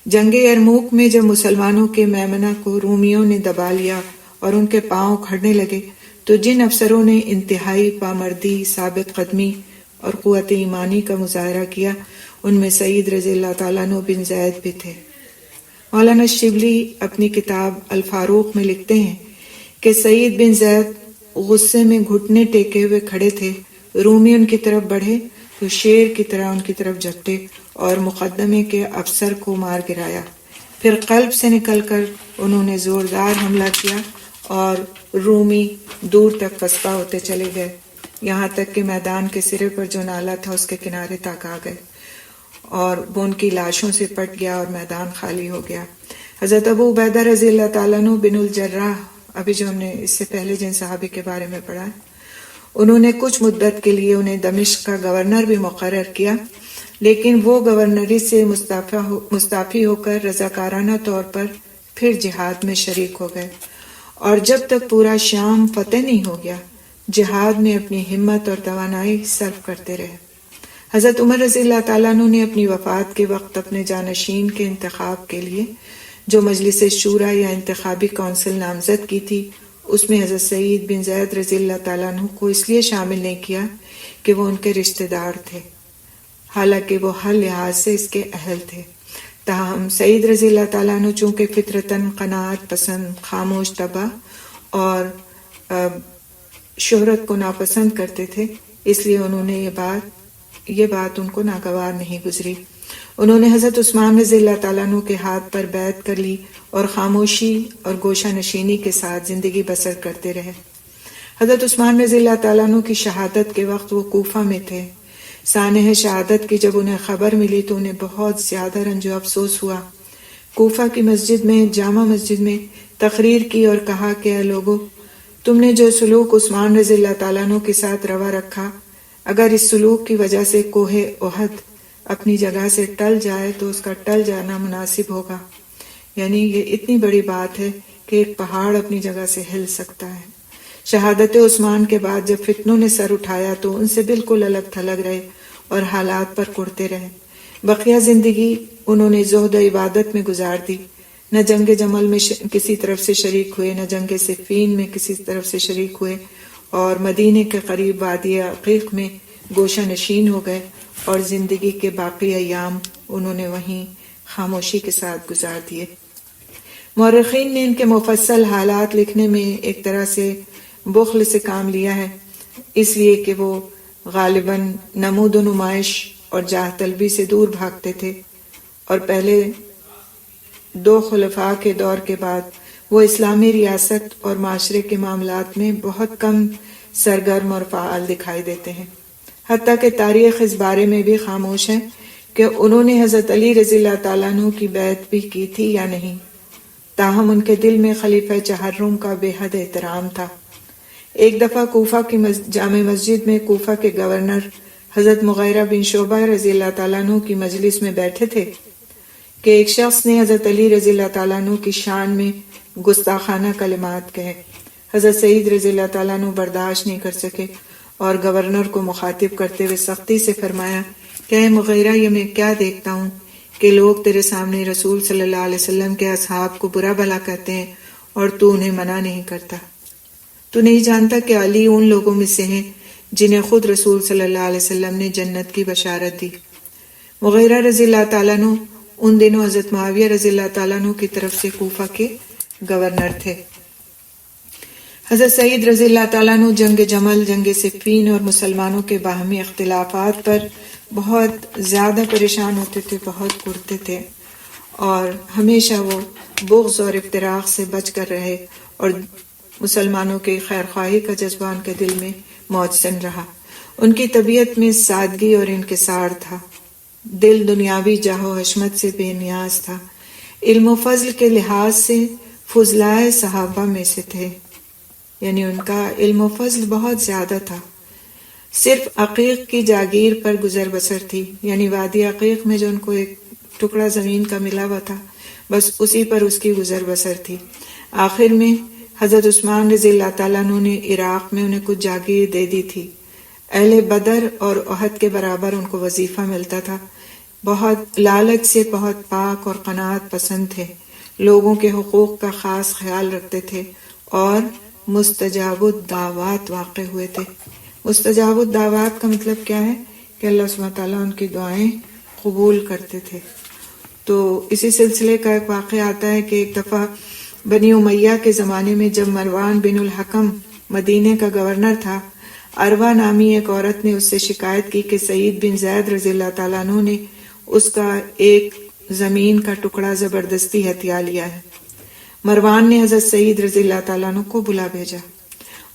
جنگ یرموک میں جب مسلمانوں کے میمنہ کو رومیوں نے دبا لیا اور ان کے پاؤں اکھڑنے لگے تو جن افسروں نے انتہائی پامردی، ثابت قدمی اور قوت ایمانی کا مظاہرہ کیا ان میں سعید رضی اللہ تعالیٰ عنہ بن زید بھی تھے۔ مولانا شبلی اپنی کتاب الفاروق میں لکھتے ہیں کہ سعید بن زید غصے میں گھٹنے ٹیکے ہوئے کھڑے تھے، رومی ان کی طرف بڑھے تو شیر کی طرح ان کی طرف جھپٹے اور مقدمے کے افسر کو مار گرایا، پھر قلب سے نکل کر انہوں نے زوردار حملہ کیا اور رومی دور تک پسپا ہوتے چلے گئے، یہاں تک کہ میدان کے سرے پر جو نالا تھا اس کے کنارے تک آ گئے اور وہ ان کی لاشوں سے پٹ گیا اور میدان خالی ہو گیا۔ حضرت ابو عبیدہ رضی اللہ تعالیٰ عنہ بن الجراح، ابھی جو ہم نے اس سے پہلے جن صحابی کے بارے میں پڑھا ہے، انہوں نے کچھ مدت کے لیے انہیں دمشق کا گورنر بھی مقرر کیا، لیکن وہ گورنری سے مستعفی ہو کر رضاکارانہ طور پر پھر جہاد میں شریک ہو گئے، اور جب تک پورا شام فتح نہیں ہو گیا جہاد میں اپنی ہمت اور توانائی صرف کرتے رہے۔ حضرت عمر رضی اللہ تعالیٰ عنہ نے اپنی وفات کے وقت اپنے جانشین کے انتخاب کے لیے جو مجلس شورا یا انتخابی کونسل نامزد کی تھی، اس میں حضرت سعید بن زید رضی اللہ تعالیٰ عنہ کو اس لیے شامل نہیں کیا کہ وہ ان کے رشتہ دار تھے، حالانکہ وہ ہر لحاظ سے اس کے اہل تھے۔ تاہم سعید رضی اللہ تعالیٰ عنہ چونکہ فطرتاً قناعت پسند، خاموش طبع اور شہرت کو ناپسند کرتے تھے، اس لیے انہوں نے یہ بات ان کو ناگوار نہیں گزری۔ انہوں نے حضرت عثمان رضی اللہ تعالیٰ عنہ کے ہاتھ پر بیعت کر لی اور خاموشی اور گوشہ نشینی کے ساتھ زندگی بسر کرتے رہے۔ حضرت عثمان رضی اللہ تعالیٰ عنہ کی شہادت کے وقت وہ کوفہ میں تھے۔ سانحہ شہادت کی جب انہیں خبر ملی تو انہیں بہت زیادہ رنج و افسوس ہوا۔ کوفہ کی مسجد میں، جامع مسجد میں تقریر کی اور کہا کہ اے لوگو، تم نے جو سلوک عثمان رضی اللہ تعالیٰ عنہ کے ساتھ روا رکھا، اگر اس سلوک کی وجہ سے کوہ احد اپنی جگہ سے ٹل جائے تو اس کا ٹل جانا مناسب ہوگا۔ یعنی یہ اتنی بڑی بات ہے کہ ایک پہاڑ اپنی جگہ سے ہل سکتا ہے۔ شہادت عثمان کے بعد جب فتنوں نے سر اٹھایا تو ان سے بالکل الگ تھلگ رہے اور حالات پر کڑتے رہے۔ بقیہ زندگی انہوں نے زہد و عبادت میں گزار دی، نہ جنگ جمل میں کسی طرف سے شریک ہوئے، نہ جنگ صفین میں کسی طرف سے شریک ہوئے، اور مدینے کے قریب وادی عقیق میں گوشہ نشین ہو گئے اور زندگی کے باقی ایام انہوں نے وہیں خاموشی کے ساتھ گزار دیے۔ مورخین نے ان کے مفصل حالات لکھنے میں ایک طرح سے بخل سے کام لیا ہے، اس لیے کہ وہ غالباً نمود و نمائش اور جاہ طلبی سے دور بھاگتے تھے، اور پہلے دو خلفاء کے دور کے بعد وہ اسلامی ریاست اور معاشرے کے معاملات میں بہت کم سرگرم اور فعال دکھائی دیتے ہیں۔ حتیٰ کہ تاریخ اس بارے میں بھی خاموش ہے کہ انہوں نے حضرت علی رضی اللہ تعالیٰ عنہ کی بیعت بھی کی تھی یا نہیں، تاہم ان کے دل میں خلیفہ چہرم کا بے حد احترام تھا۔ ایک دفعہ کوفہ کی جامع مسجد میں کوفہ کے گورنر حضرت مغیرہ بن شعبہ رضی اللہ تعالیٰ عنہ کی مجلس میں بیٹھے تھے کہ ایک شخص نے حضرت علی رضی اللہ تعالیٰ عنہ کی شان میں گستاخانہ کلمات کہے۔ حضرت سعید رضی اللہ تعالیٰ عنہ برداشت نہیں کر سکے اور گورنر کو مخاطب کرتے ہوئے سختی سے فرمایا کہ اے مغیرہ، یہ میں کیا دیکھتا ہوں کہ لوگ تیرے سامنے رسول صلی اللہ علیہ وسلم کے اصحاب کو برا بھلا کہتے ہیں اور تو انہیں منع نہیں کرتا۔ تو نہیں جانتا کہ علی ان لوگوں میں سے ہیں جنہیں خود رسول صلی اللہ علیہ وسلم نے جنت کی بشارت دی۔ مغیرہ رضی اللہ تعالیٰ عنہ ان دنوں حضرت معاویہ رضی اللہ تعالیٰ عنہ کی طرف سے کوفہ کے گورنر تھے۔ حضرت سعید رضی اللہ تعالیٰ عنہ جنگ جمل، جنگ صفین اور مسلمانوں کے باہمی اختلافات پر بہت زیادہ پریشان ہوتے تھے، بہت کڑتے تھے، اور ہمیشہ وہ بغض اور افتراق سے بچ کر رہے اور مسلمانوں کے خیر خواہی کا جذبہ ان کے دل میں موجزن رہا۔ ان کی طبیعت میں سادگی اور انکسار تھا، دل دنیاوی جاہ و حشمت سے بے نیاز تھا، علم و فضل کے لحاظ سے فضلائے صحابہ میں سے تھے، یعنی ان کا علم و فضل بہت زیادہ تھا۔ صرف عقیق کی جاگیر پر گزر بسر تھی، یعنی وادی عقیق میں جو ان کو ایک ٹکڑا زمین کا ملا ہوا تھا، بس اسی پر اس کی گزر بسر تھی۔ آخر میں حضرت عثمان رضی اللہ تعالیٰ عنہ نے عراق میں انہیں کچھ جاگیر دے دی تھی۔ اہل بدر اور احد کے برابر ان کو وظیفہ ملتا تھا۔ بہت لالچ سے بہت پاک اور قناعت پسند تھے، لوگوں کے حقوق کا خاص خیال رکھتے تھے اور مستجاب الدعوات واقع ہوئے تھے۔ مستجاب الدعوات کا مطلب کیا ہے کہ اللہ سبحانہ تعالیٰ ان کی دعائیں قبول کرتے تھے۔ تو اسی سلسلے کا ایک واقعہ آتا ہے کہ ایک دفعہ بنی امیہ کے زمانے میں جب مروان بن الحکم مدینے کا گورنر تھا، اروا نامی ایک عورت نے اس سے شکایت کی کہ سعید بن زید رضی اللہ تعالیٰ عنہ نے اس کا ایک زمین کا ٹکڑا زبردستی ہتھیا لیا ہے۔ مروان نے حضرت سعید رضی اللہ تعالیٰ عنہ کو بلا بھیجا۔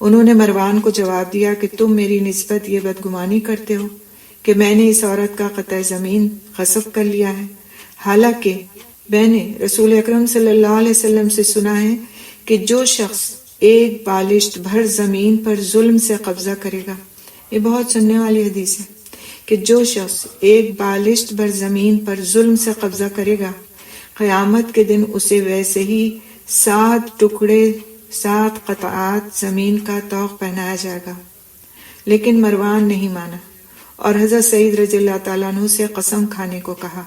انہوں نے مروان کو جواب دیا کہ تم میری نسبت یہ بدگمانی کرتے ہو کہ میں نے اس عورت کا قطع زمین غصب کر لیا ہے، حالانکہ میں نے رسول اکرم صلی اللہ علیہ وسلم سے سنا ہے کہ جو شخص ایک بالشت بھر زمین پر ظلم سے قبضہ کرے گا، یہ بہت سننے والی حدیث ہے کہ جو شخص ایک بالشت بھر زمین پر ظلم سے قبضہ کرے گا، قیامت کے دن اسے ویسے ہی 7 ٹکڑے 7 قطعات زمین کا طوق پہنایا جائے گا۔ لیکن مروان نہیں مانا اور حضرت سعید رضی اللہ تعالیٰ عنہ سے قسم کھانے کو کہا۔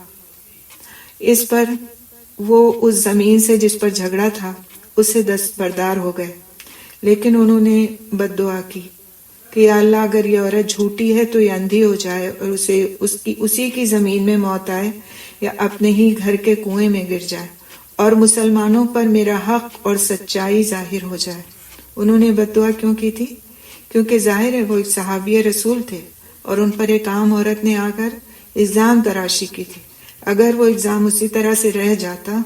اس پر وہ اس زمین سے جس پر جھگڑا تھا اس سے دستبردار ہو گئے، لیکن انہوں نے بد دعا کی کہ یا اللہ اگر یہ عورت جھوٹی ہے تو یہ اندھی ہو جائے اور اسے اسی کی زمین میں موت آئے یا اپنے ہی گھر کے کنویں میں گر جائے اور مسلمانوں پر میرا حق اور سچائی ظاہر ہو جائے۔ انہوں نے بد دعا کیوں کی تھی؟ کیونکہ ظاہر ہے وہ ایک صحابی رسول تھے اور ان پر ایک عام عورت نے آ کر الزام تراشی کی تھی۔ اگر وہ الزام اسی طرح سے رہ جاتا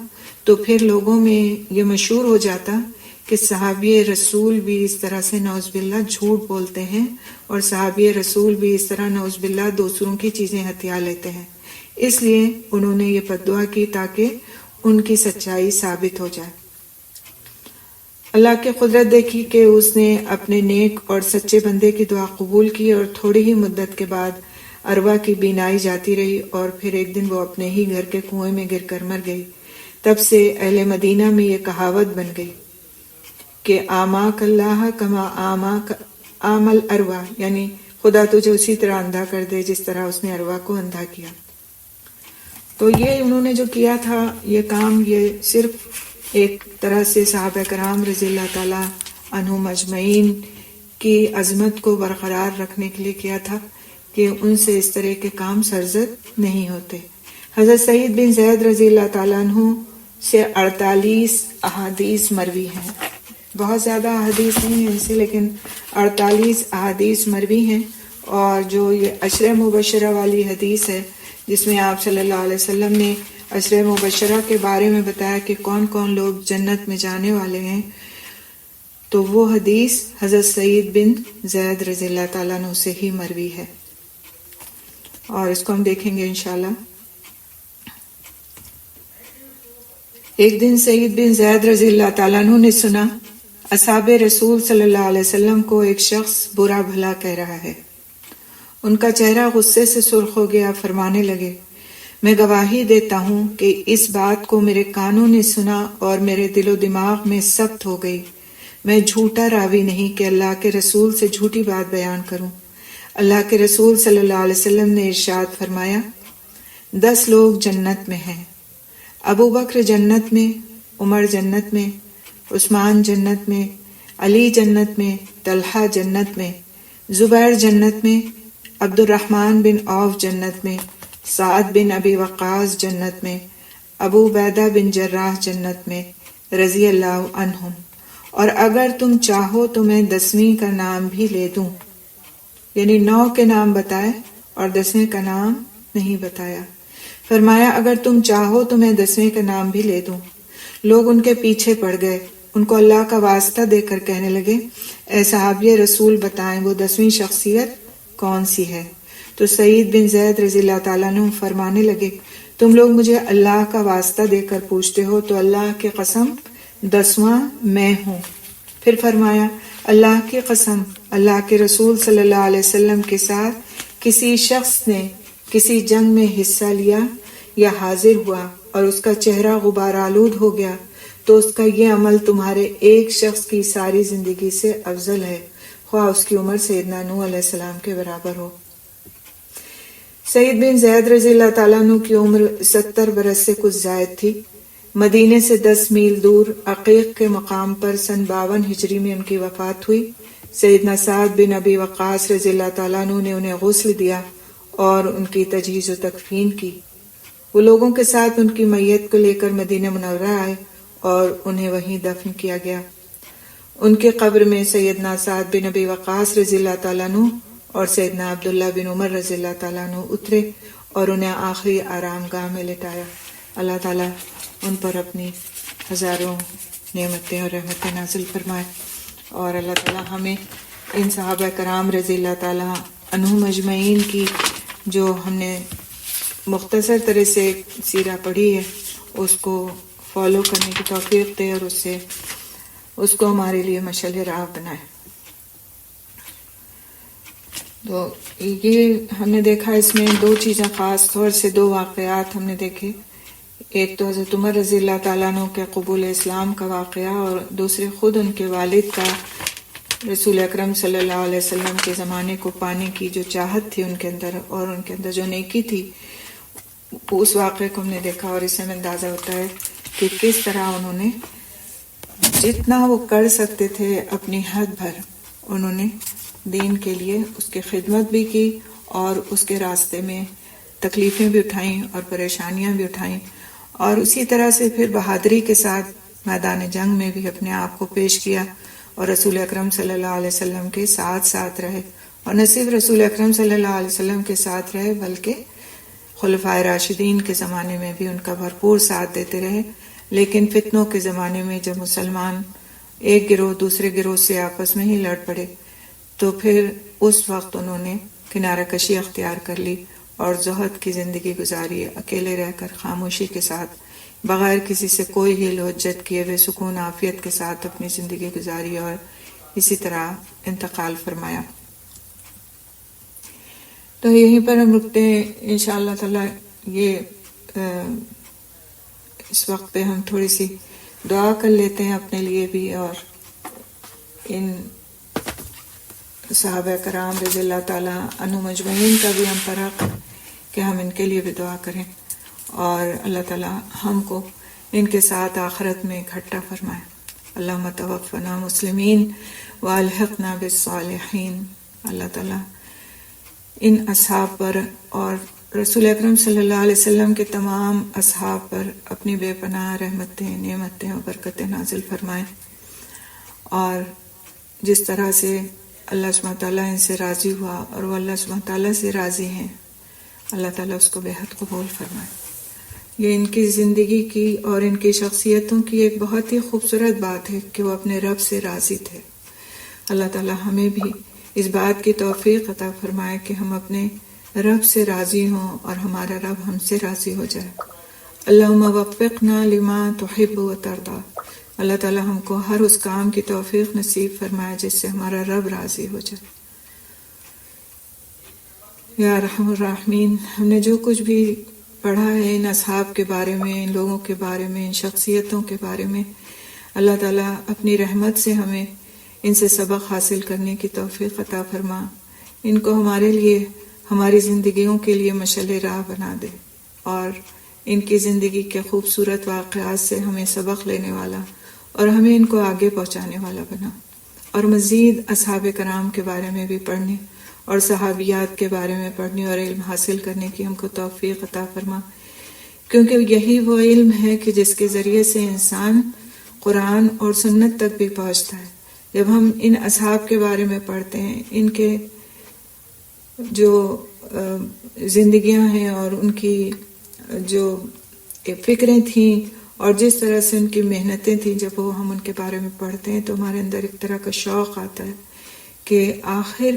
تو پھر لوگوں میں یہ مشہور ہو جاتا کہ صحابی رسول بھی اس طرح سے نعوذ باللہ جھوٹ بولتے ہیں اور صحابی رسول بھی اس طرح نعوذ باللہ دوسروں کی چیزیں ہتھیا لیتے ہیں۔ اس لیے انہوں نے یہ بد دعا کی تاکہ ان کی سچائی ثابت ہو جائے۔ اللہ کی قدرت دیکھی کہ اس نے اپنے نیک اور سچے بندے کی دعا قبول کی اور تھوڑی ہی مدت کے بعد اروا کی بینائی جاتی رہی اور پھر ایک دن وہ اپنے ہی گھر کے کنویں میں گر کر مر گئی۔ تب سے اہل مدینہ میں یہ کہاوت بن گئی کہ آماک اللہ کما آماک آمل اروا، یعنی خدا تجھے اسی طرح اندھا کر دے جس طرح اس نے اروا کو اندھا کیا۔ تو یہ انہوں نے جو کیا تھا یہ کام، یہ صرف ایک طرح سے صحابہ کرام رضی اللہ تعالی عنہم اجمعین کی عظمت کو برقرار رکھنے کے لیے کیا تھا کہ ان سے اس طرح کے کام سرزد نہیں ہوتے۔ حضرت سعید بن زید رضی اللہ تعالیٰ عنہ سے 48 احادیث مروی ہیں۔ بہت زیادہ احادیث نہیں ہیں اسے، لیکن 48 احادیث مروی ہیں۔ اور جو یہ عشر مبشرہ والی حدیث ہے جس میں آپ صلی اللہ علیہ وسلم نے عشر مبشرہ کے بارے میں بتایا کہ کون کون لوگ جنت میں جانے والے ہیں، تو وہ حدیث حضرت سعید بن زید رضی اللہ تعالیٰ عنہ سے ہی مروی ہے، اور اس کو ہم دیکھیں گے انشاءاللہ۔ ایک دن سعید بن زید رضی اللہ تعالیٰ عنہ نے سنا اصحاب رسول صلی اللہ علیہ وسلم کو ایک شخص برا بھلا کہہ رہا ہے۔ ان کا چہرہ غصے سے سرخ ہو گیا، فرمانے لگے میں گواہی دیتا ہوں کہ اس بات کو میرے کانوں نے سنا اور میرے دل و دماغ میں ثبت ہو گئی۔ میں جھوٹا راوی نہیں کہ اللہ کے رسول سے جھوٹی بات بیان کروں۔ اللہ کے رسول صلی اللہ علیہ وسلم نے ارشاد فرمایا 10 لوگ جنت میں ہیں، ابو بکر جنت میں، عمر جنت میں، عثمان جنت میں، علی جنت میں، طلحہ جنت میں، زبیر جنت میں، عبد الرحمن بن عوف جنت میں، سعد بن ابی وقاص جنت میں، ابو عبیدہ بن جراح جنت میں رضی اللہ عنہم، اور اگر تم چاہو تو میں 10ویں کا نام بھی لے دوں۔ یعنی 9 کے نام بتائے اور 10ویں کا نام نہیں بتایا۔ فرمایا اگر تم چاہو تو میں 10ویں کا نام بھی لے دوں۔ لوگ ان کے پیچھے پڑ گئے، ان کو اللہ کا واسطہ دے کر کہنے لگے اے صحابی رسول بتائیں وہ 10ویں شخصیت کون سی ہے؟ تو سعید بن زید رضی اللہ تعالیٰ عنہ فرمانے لگے تم لوگ مجھے اللہ کا واسطہ دے کر پوچھتے ہو تو اللہ کی قسم 10واں میں ہوں۔ پھر فرمایا اللہ کی قسم اللہ کے رسول صلی اللہ علیہ وسلم کے ساتھ کسی شخص نے کسی جنگ میں حصہ لیا یا حاضر ہوا اور اس کا چہرہ غبار آلود ہو گیا تو اس کا یہ عمل تمہارے ایک شخص کی ساری زندگی سے افضل ہے، خواہ اس کی عمر سیدنا نوح علیہ السلام کے برابر ہو۔ سعید بن زید رضی اللہ تعالیٰ عنہ کی عمر 70 برس سے کچھ زائد تھی۔ مدینے سے 10 میل دور عقیق کے مقام پر سن 52 ہجری میں ان کی وفات ہوئی۔ سیدنا سعد بن ابی وقاص رضی اللہ تعالیٰ عنہ نے انہیں غسل دیا اور ان کی تجہیز و تکفین کی۔ وہ لوگوں کے ساتھ ان کی میت کو لے کر مدینہ منورہ آئے اور انہیں وہیں دفن کیا گیا۔ ان کے قبر میں سیدنا سعد بن ابی وقاص رضی اللہ تعالیٰ عنہ اور سیدنا عبداللہ بن عمر رضی اللہ تعالیٰ عنہ اترے اور انہیں آخری آرام گاہ میں لٹایا۔ اللہ تعالیٰ ان پر اپنی ہزاروں نعمتیں اور رحمتیں نازل فرمائے، اور اللہ تعالیٰ ہمیں ان صحابہ کرام رضی اللہ تعالیٰ عنہ مجمعین کی جو ہم نے مختصر طرح سے سیرہ پڑھی ہے اس کو فالو کرنے کی توفیق دے، اور اس کو ہمارے لیے مشعل راہ بنائے۔ تو یہ ہم نے دیکھا، اس میں دو چیزیں خاص طور سے دو واقعات ہم نے دیکھے۔ ایک تو حضرت عمر رضی اللہ تعالیٰ عنہ کے قبول اسلام کا واقعہ، اور دوسرے خود ان کے والد کا رسول اکرم صلی اللہ علیہ وسلم کے زمانے کو پانے کی جو چاہت تھی ان کے اندر، اور ان کے اندر جو نیکی تھی، اس واقعے کو ہم نے دیکھا، اور اس سے ہمیں اندازہ ہوتا ہے کہ کس طرح انہوں نے جتنا وہ کر سکتے تھے اپنی حد بھر انہوں نے دین کے لیے اس کی خدمت بھی کی، اور اس کے راستے میں تکلیفیں بھی اٹھائیں اور پریشانیاں بھی اٹھائیں، اور اسی طرح سے پھر بہادری کے ساتھ میدان جنگ میں بھی اپنے آپ کو پیش کیا، اور رسول اکرم صلی اللہ علیہ وسلم کے ساتھ رہے، اور نہ صرف رسول اکرم صلی اللہ علیہ وسلم کے ساتھ رہے بلکہ خلفائے راشدین کے زمانے میں بھی ان کا بھرپور ساتھ دیتے رہے۔ لیکن فتنوں کے زمانے میں جب مسلمان ایک گروہ دوسرے گروہ سے آپس میں ہی لڑ پڑے تو پھر اس وقت انہوں نے کنارہ کشی اختیار کر لی اور زہد کی زندگی گزاری، اکیلے رہ کر خاموشی کے ساتھ بغیر کسی سے کوئی ہیل و حجت کیے ہوئے سکون عافیت کے ساتھ اپنی زندگی گزاری اور اسی طرح انتقال فرمایا۔ تو یہیں پر ہم رکتے ہیں انشاءاللہ تعالی۔ یہ اس وقت پہ ہم تھوڑی سی دعا کر لیتے ہیں اپنے لیے بھی، اور ان صحابہ کرام رضی اللہ تعالیٰ عنہ مجمعین کا بھی ہم پر حق ہے کہ ہم ان کے لیے بھی دعا کریں، اور اللہ تعالیٰ ہم کو ان کے ساتھ آخرت میں اکٹھا فرمائے۔ اللہم توفنا مسلمین والحقنا بالصالحین۔ اللہ تعالیٰ ان اصحاب پر اور رسول اکرم صلی اللہ علیہ وسلم کے تمام اصحاب پر اپنی بے پناہ رحمتیں، نعمتیں اور برکتیں نازل فرمائیں، اور جس طرح سے اللہ سبحانہ تعالیٰ ان سے راضی ہوا اور وہ اللہ سبحانہ تعالیٰ سے راضی ہیں، اللہ تعالیٰ اس کو بے حد قبول فرمائے۔ یہ ان کی زندگی کی اور ان کی شخصیتوں کی ایک بہت ہی خوبصورت بات ہے کہ وہ اپنے رب سے راضی تھے۔ اللہ تعالیٰ ہمیں بھی اس بات کی توفیق عطا فرمائے کہ ہم اپنے رب سے راضی ہوں اور ہمارا رب ہم سے راضی ہو جائے۔ اللہم وفقنا لما تحب و ترضی۔ اللہ تعالیٰ ہم کو ہر اس کام کی توفیق نصیب فرمائے جس سے ہمارا رب راضی ہو جائے۔ یا رحم الراحمین، ہم نے جو کچھ بھی پڑھا ہے ان اصحاب کے بارے میں، ان لوگوں کے بارے میں، ان شخصیتوں کے بارے میں، اللہ تعالیٰ اپنی رحمت سے ہمیں ان سے سبق حاصل کرنے کی توفیق عطا فرما، ان کو ہمارے لیے، ہماری زندگیوں کے لیے مشعل راہ بنا دے، اور ان کی زندگی کے خوبصورت واقعات سے ہمیں سبق لینے والا اور ہمیں ان کو آگے پہنچانے والا بنا، اور مزید اصحاب کرام کے بارے میں بھی پڑھنے اور صحابیات کے بارے میں پڑھنے اور علم حاصل کرنے کی ہم کو توفیق عطا فرما، کیونکہ یہی وہ علم ہے کہ جس کے ذریعے سے انسان قرآن اور سنت تک بھی پہنچتا ہے۔ جب ہم ان اصحاب کے بارے میں پڑھتے ہیں، ان کے جو زندگیاں ہیں اور ان کی جو فکریں تھیں اور جس طرح سے ان کی محنتیں تھیں، جب وہ ہم ان کے بارے میں پڑھتے ہیں تو ہمارے اندر ایک طرح کا شوق آتا ہے کہ آخر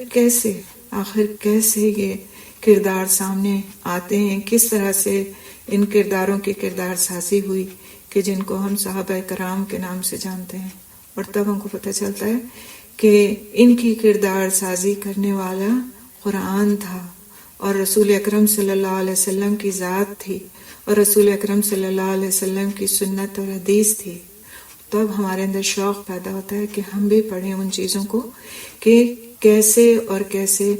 کیسے یہ کردار سامنے آتے ہیں، کس طرح سے ان کرداروں کی کردار سازی ہوئی کہ جن کو ہم صحابہ کرام کے نام سے جانتے ہیں، اور تب ہم کو پتہ چلتا ہے کہ ان کی کردار سازی کرنے والا قرآن تھا، اور رسول اکرم صلی اللہ علیہ وسلم کی ذات تھی اور رسول اکرم صلی اللہ علیہ وسلم کی سنت اور حدیث تھی، تب ہمارے اندر شوق پیدا ہوتا ہے کہ ہم بھی پڑھیں ان چیزوں کو کہ کیسے اور کیسے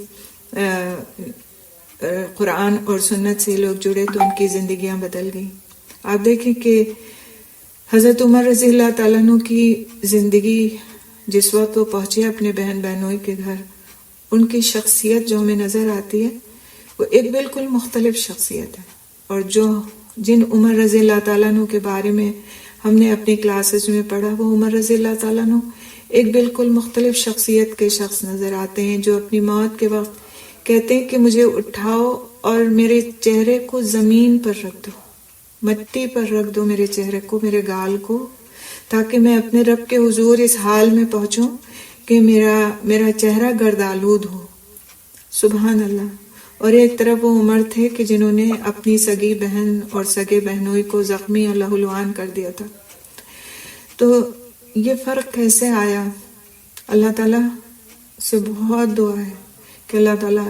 قرآن اور سنت سے لوگ جڑے تو ان کی زندگیاں بدل گئیں۔ آپ دیکھیں کہ حضرت عمر رضی اللہ تعالیٰ عنہ کی زندگی جس وقت وہ پہنچے اپنے بہن بہنوئی کے گھر، ان کی شخصیت جو ہمیں نظر آتی ہے وہ ایک بالکل مختلف شخصیت ہے، اور جن عمر رضی اللہ تعالیٰ عنہ کے بارے میں ہم نے اپنی کلاسز میں پڑھا، وہ عمر رضی اللہ تعالیٰ عنہ ایک بالکل مختلف شخصیت کے شخص نظر آتے ہیں، جو اپنی موت کے وقت کہتے ہیں کہ مجھے اٹھاؤ اور میرے چہرے کو زمین پر رکھ دو، مٹی پر رکھ دو میرے چہرے کو، میرے گال کو، تاکہ میں اپنے رب کے حضور اس حال میں پہنچوں کہ میرا چہرہ گردآلود ہو۔ سبحان اللہ۔ اور ایک طرف وہ عمر تھے کہ جنہوں نے اپنی سگی بہن اور سگے بہنوئی کو زخمی اور لہولوان کر دیا تھا۔ تو یہ فرق کیسے آیا؟ اللہ تعالیٰ سے بہت دعا ہے کہ اللہ تعالیٰ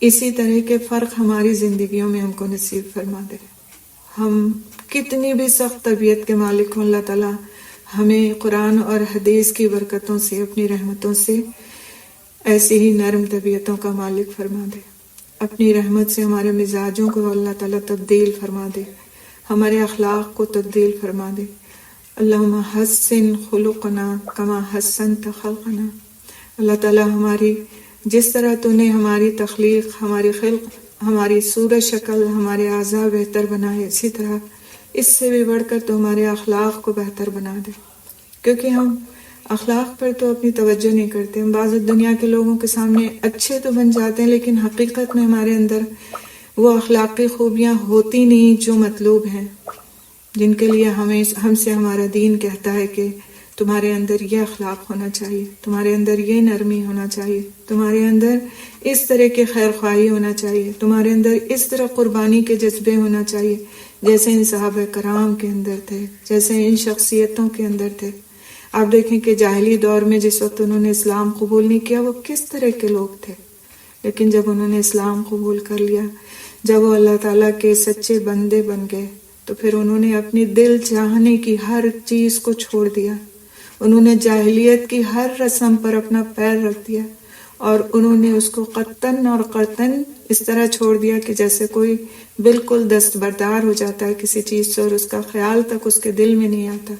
اسی طرح کے فرق ہماری زندگیوں میں ہم کو نصیب فرما دے۔ ہم کتنی بھی سخت طبیعت کے مالک ہوں، اللہ تعالیٰ ہمیں قرآن اور حدیث کی برکتوں سے، اپنی رحمتوں سے ایسی ہی نرم طبیعتوں کا مالک فرما دے۔ اپنی رحمت سے ہمارے مزاجوں کو اللہ تعالیٰ تبدیل فرما دے، ہمارے اخلاق کو تبدیل فرما دے۔ اللہم حسن خلقنا کما حسنت خلقنا۔ اللہ تعالیٰ ہماری جس طرح تو نے ہماری تخلیق، ہماری خلق، ہماری صورت شکل، ہمارے اعضاء بہتر بنائے، اسی طرح اس سے بھی بڑھ کر تو ہمارے اخلاق کو بہتر بنا دے، کیونکہ ہم اخلاق پر تو اپنی توجہ نہیں کرتے۔ ہم بعض دنیا کے لوگوں کے سامنے اچھے تو بن جاتے ہیں، لیکن حقیقت میں ہمارے اندر وہ اخلاقی خوبیاں ہوتی نہیں جو مطلوب ہیں، جن کے لیے ہم سے ہمارا دین کہتا ہے کہ تمہارے اندر یہ اخلاق ہونا چاہیے، تمہارے اندر یہ نرمی ہونا چاہیے، تمہارے اندر اس طرح کے خیر خواہی ہونا چاہیے، تمہارے اندر اس طرح قربانی کے جذبے ہونا چاہیے، جیسے ان صحابہ کرام کے اندر تھے، جیسے ان شخصیتوں کے اندر تھے۔ آپ دیکھیں کہ جاہلی دور میں جس وقت انہوں نے اسلام قبول نہیں کیا، وہ کس طرح کے لوگ تھے، لیکن جب انہوں نے اسلام قبول کر لیا، جب وہ اللہ تعالیٰ کے سچے بندے بن گئے، تو پھر انہوں نے اپنی دل چاہنے کی ہر چیز کو چھوڑ دیا، انہوں نے جاہلیت کی ہر رسم پر اپنا پیر رکھ دیا، اور انہوں نے اس کو قطعاً اور قطعاً اس طرح چھوڑ دیا کہ جیسے کوئی بالکل دستبردار ہو جاتا ہے کسی چیز سے اور اس کا خیال تک اس کے دل میں نہیں آتا۔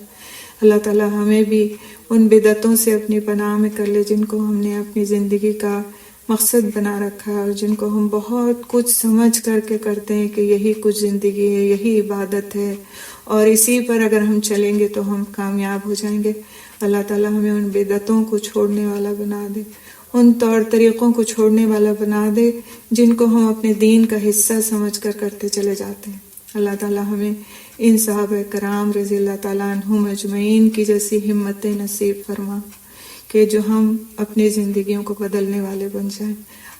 اللہ تعالیٰ ہمیں بھی ان بدعتوں سے اپنی پناہ میں کر لے جن کو ہم نے اپنی زندگی کا مقصد بنا رکھا ہے، اور جن کو ہم بہت کچھ سمجھ کر کے کرتے ہیں کہ یہی کچھ زندگی ہے، یہی عبادت ہے، اور اسی پر اگر ہم چلیں گے تو ہم کامیاب ہو جائیں گے۔ اللہ تعالیٰ ہمیں ان بدعتوں کو چھوڑنے والا بنا دے، ان طور طریقوں کو چھوڑنے والا بنا دے جن کو ہم اپنے دین کا حصہ سمجھ کر کرتے چلے جاتے ہیں۔ اللہ تعالیٰ ہمیں ان صحابہ کرام رضی اللہ تعالیٰ عنہم اجمعین کی جیسی ہمت نصیب فرما کہ جو ہم اپنی زندگیوں کو بدلنے والے بن جائیں۔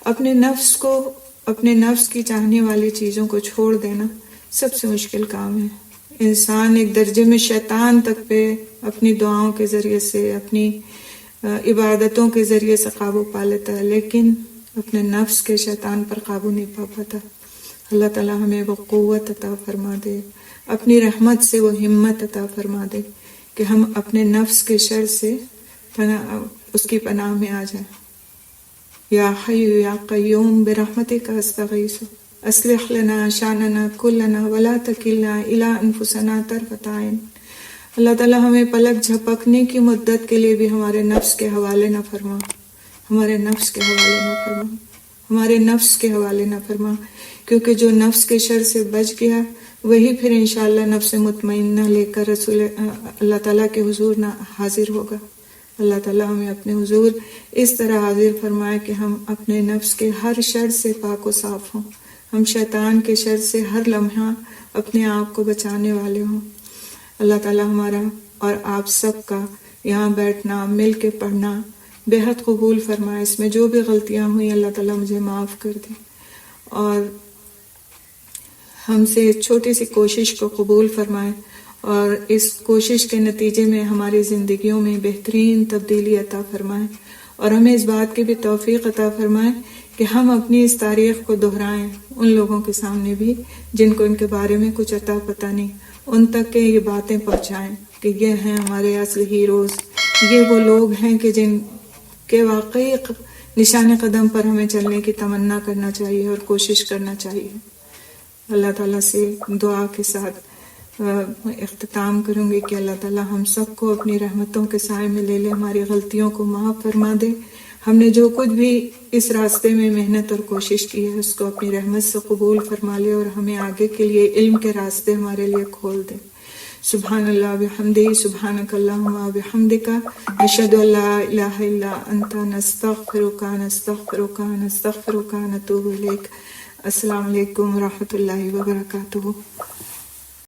اپنے نفس کی چاہنے والی چیزوں کو چھوڑ دینا سب سے مشکل کام ہے۔ انسان ایک درجے میں شیطان تک پہ اپنی دعاؤں کے ذریعے سے، اپنی عبادتوں کے ذریعے سے قابو پا لیتا ہے، لیکن اپنے نفس کے شیطان پر قابو نہیں پا پاتا۔ اللہ تعالیٰ ہمیں وہ قوت عطا فرما دے، اپنی رحمت سے وہ ہمت عطا فرما دے کہ ہم اپنے نفس کے شر سے اس کی پناہ میں آ جائیں۔ یا حی یا قیوم برحمتک استغیث اصلح لنا شاننا کلنا ولا تکلنا الی انفسنا طرفۃ عین۔ اللہ تعالیٰ ہمیں پلک جھپکنے کی مدت کے لیے بھی ہمارے نفس کے حوالے نہ فرما، ہمارے نفس کے حوالے نہ فرما، ہمارے نفس کے حوالے نہ فرما، کیونکہ جو نفس کے شر سے بچ گیا وہی پھر انشاءاللہ نفس مطمئنہ لے کر رسول اللہ تعالیٰ کے حضور نہ حاضر ہوگا۔ اللہ تعالیٰ ہمیں اپنے حضور اس طرح حاضر فرمائے کہ ہم اپنے نفس کے ہر شر سے پاک و صاف ہوں، ہم شیطان کے شر سے ہر لمحہ اپنے آپ کو بچانے والے ہوں۔ اللہ تعالیٰ ہمارا اور آپ سب کا یہاں بیٹھنا، مل کے پڑھنا بے حد قبول فرمائے۔ اس میں جو بھی غلطیاں ہوئیں اللہ تعالیٰ مجھے معاف کر دیں، اور ہم سے چھوٹی سی کوشش کو قبول فرمائے، اور اس کوشش کے نتیجے میں ہماری زندگیوں میں بہترین تبدیلی عطا فرمائے، اور ہمیں اس بات کی بھی توفیق عطا فرمائے کہ ہم اپنی اس تاریخ کو دہرائیں ان لوگوں کے سامنے بھی جن کو ان کے بارے میں کچھ عطا پتہ نہیں، ان تک کہ یہ باتیں پہنچائیں کہ یہ ہیں ہمارے اصل ہیروز، یہ وہ لوگ ہیں کہ جن کے واقعی نشان قدم پر ہمیں چلنے کی تمنا کرنا چاہیے اور کوشش کرنا چاہیے۔ اللہ تعالیٰ سے دعا کے ساتھ اختتام کروں گی کہ اللہ تعالیٰ ہم سب کو اپنی رحمتوں کے سائے میں لے لے، ہماری غلطیوں کو معاف فرما دے، ہم نے جو کچھ بھی اس راستے میں محنت اور کوشش کی ہے اس کو اپنی رحمت سے قبول فرما لے اور ہمیں آگے کے لیے علم کے راستے ہمارے لیے کھول دے۔ سبحان اللہ بحمدہ، سبحانک اللہم وبحمدک، نشہد ان لا الہ الا انت، نستغفرک نستغفرک نستغفرک نتوب الیک۔ السلام علیکم ورحمۃ اللہ وبرکاتہ۔